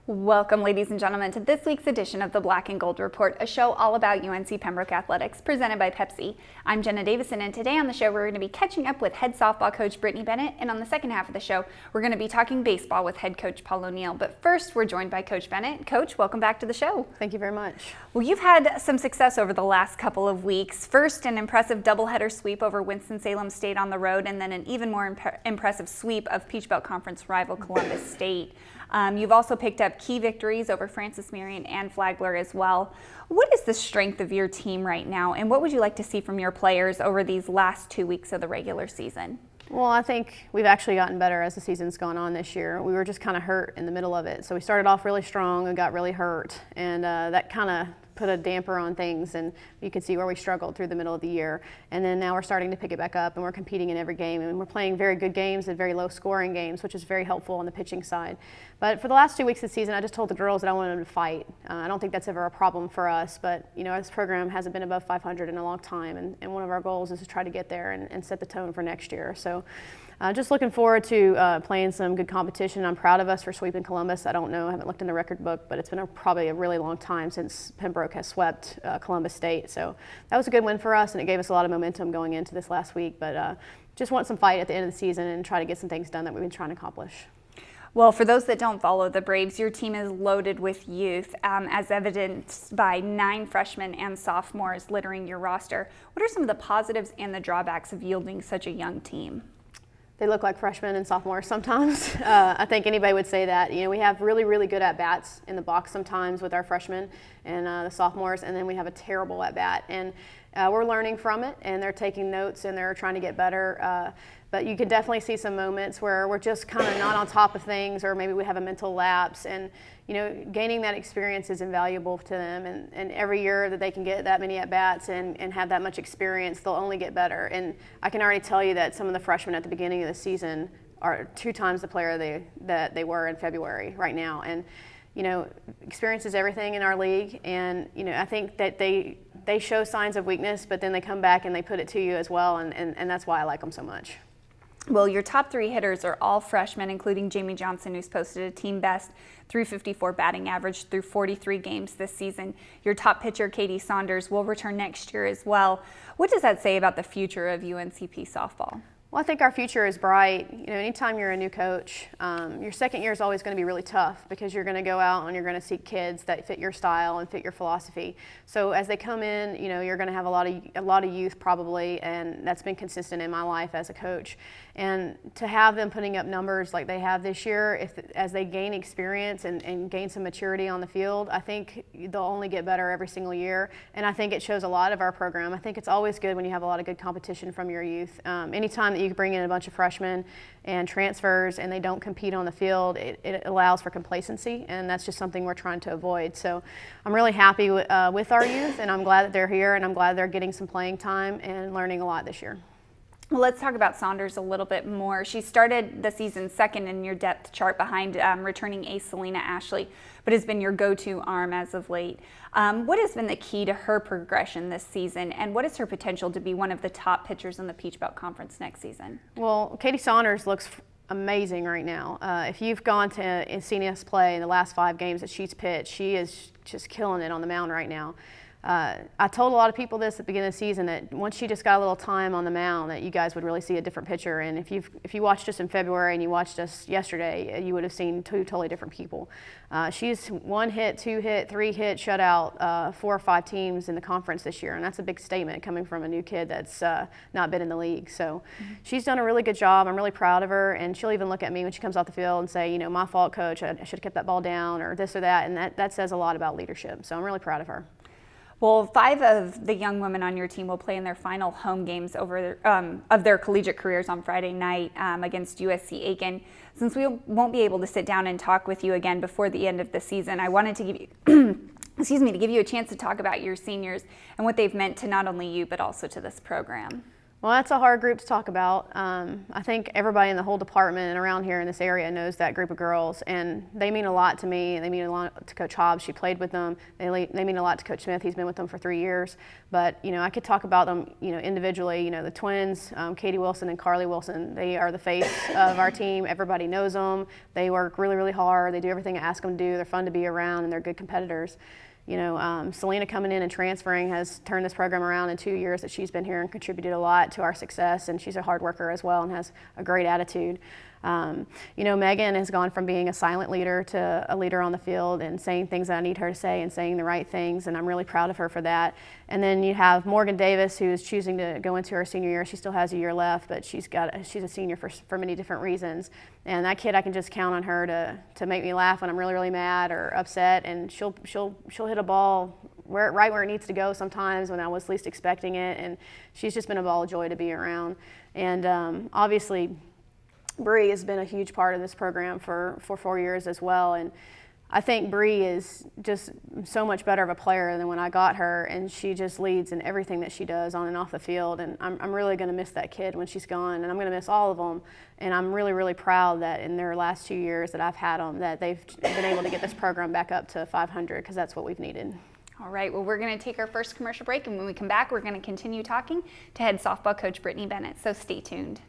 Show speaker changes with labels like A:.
A: Welcome, ladies and gentlemen, to this week's edition of the Black and Gold Report, a show all about UNC Pembroke athletics, presented by Pepsi. I'm Jenna Davison, and today on the show we're going to be catching up with head softball coach Brittany Bennett, and on the second half of the show we're going to be talking baseball with head coach Paul O'Neill. But first, we're joined by Coach Bennett. Coach, welcome back to the show.
B: Thank you very much.
A: Well, you've had some success over the last couple of weeks. First, an impressive doubleheader sweep over Winston-Salem State on the road, and then an even more impressive sweep of Peach Belt Conference rival Columbus State. You've also picked up key victories over Francis Marion and Flagler as well. What is the strength of your team right now, and what would you like to see from your players over these last 2 weeks of the regular season?
B: Well, I think we've actually gotten better as the season's gone on this year. We were just kind of hurt in the middle of it. So we started off really strong and got really hurt, and that kind of put a damper on things, and you can see where we struggled through the middle of the year. And then now we're starting to pick it back up, and we're competing in every game, and we're playing very good games and very low scoring games, which is very helpful on the pitching side. But for the last 2 weeks of the season, I just told the girls that I wanted them to fight. I don't think that's ever a problem for us, but you know, this program hasn't been above 500 in a long time, and one of our goals is to try to get there and set the tone for next year. So just looking forward to playing some good competition. I'm proud of us for sweeping Columbus. I don't know, I haven't looked in the record book, but it's been probably a really long time since Pembroke has swept Columbus State. So that was a good win for us, and it gave us a lot of momentum going into this last week. But just want some fight at the end of the season and try to get some things done that we've been trying to accomplish.
A: Well, for those that don't follow the Braves, your team is loaded with youth, as evidenced by 9 freshmen and sophomores littering your roster. What are some of the positives and the drawbacks of yielding such a young team?
B: They look like freshmen and sophomores sometimes. I think anybody would say that. You know, we have really, really good at-bats in the box sometimes with our freshmen and the sophomores, and then we have a terrible at-bat. And we're learning from it, and they're taking notes, and they're trying to get better. But you can definitely see some moments where we're just kind of not on top of things, or maybe we have a mental lapse. And you know, gaining that experience is invaluable to them. And every year that they can get that many at-bats and have that much experience, they'll only get better. And I can already tell you that some of the freshmen at the beginning of the season are 2 times the player that they were in February right now. And you know, experience is everything in our league. And you know, I think that they show signs of weakness, but then they come back and they put it to you as well. And that's why I like them so much.
A: Well, your top 3 hitters are all freshmen, including Jamie Johnson, who's posted a team best .354 batting average through 43 games this season. Your top pitcher, Katie Saunders, will return next year as well. What does that say about the future of UNCP softball?
B: Well, I think our future is bright. You know, anytime you're a new coach, your second year is always going to be really tough because you're going to go out and you're going to seek kids that fit your style and fit your philosophy. So as they come in, you know, you're going to have a lot of youth probably, and that's been consistent in my life as a coach. And to have them putting up numbers like they have this year, as they gain experience and gain some maturity on the field, I think they'll only get better every single year. And I think it shows a lot of our program. I think it's always good when you have a lot of good competition from your youth. Anytime that you bring in a bunch of freshmen and transfers and they don't compete on the field, it allows for complacency, and that's just something we're trying to avoid. So I'm really happy with our youth, and I'm glad that they're here, and I'm glad they're getting some playing time and learning a lot this year.
A: Well, let's talk about Saunders a little bit more. She started the season second in your depth chart behind returning ace Selena Ashley, but has been your go-to arm as of late. What has been the key to her progression this season, and what is her potential to be one of the top pitchers in the Peach Belt Conference next season?
B: Well, Katie Saunders looks amazing right now. If you've gone to and seen us play in the last 5 games that she's pitched, she is just killing it on the mound right now. I told a lot of people this at the beginning of the season, that once she just got a little time on the mound, that you guys would really see a different pitcher. And if you watched us in February and you watched us yesterday, you would have seen 2 totally different people. She's 1 hit, 2 hit, 3 hit, shut out 4 or 5 teams in the conference this year, and that's a big statement coming from a new kid that's not been in the league. So she's done a really good job. I'm really proud of her, and she'll even look at me when she comes off the field and say, you know, my fault, coach, I should have kept that ball down, or this or that, and that says a lot about leadership. So I'm really proud of her.
A: Well, 5 of the young women on your team will play in their final home games of their collegiate careers on Friday night against USC Aiken. Since we won't be able to sit down and talk with you again before the end of the season, I wanted to give you to give you a chance to talk about your seniors and what they've meant to not only you but also to this program.
B: Well, that's a hard group to talk about. I think everybody in the whole department and around here in this area knows that group of girls, and they mean a lot to me. They mean a lot to Coach Hobbs. She played with them. They mean a lot to Coach Smith. He's been with them for 3 years. But, I could talk about them, individually. The twins, Katie Wilson and Carly Wilson, they are the face of our team. Everybody knows them. They work really, really hard. They do everything I ask them to do. They're fun to be around, and they're good competitors. Selena coming in and transferring has turned this program around in 2 years that she's been here and contributed a lot to our success, and she's a hard worker as well and has a great attitude. Megan has gone from being a silent leader to a leader on the field and saying things that I need her to say and saying the right things, and I'm really proud of her for that. And then you have Morgan Davis, who is choosing to go into her senior year. She still has a year left, but she's a senior for many different reasons. And that kid, I can just count on her to make me laugh when I'm really, really mad or upset, and she'll hit a ball right where it needs to go sometimes when I was least expecting it, and she's just been a ball of joy to be around. And obviously, Bree has been a huge part of this program for 4 years as well, and I think Bree is just so much better of a player than when I got her, and she just leads in everything that she does on and off the field, and I'm really going to miss that kid when she's gone, and I'm going to miss all of them, and I'm really, really proud that in their last 2 years that I've had them, that they've been able to get this program back up to 500, because that's what we've needed.
A: All right, well, we're going to take our first commercial break, and when we come back, we're going to continue talking to head softball coach Brittany Bennett, so stay tuned.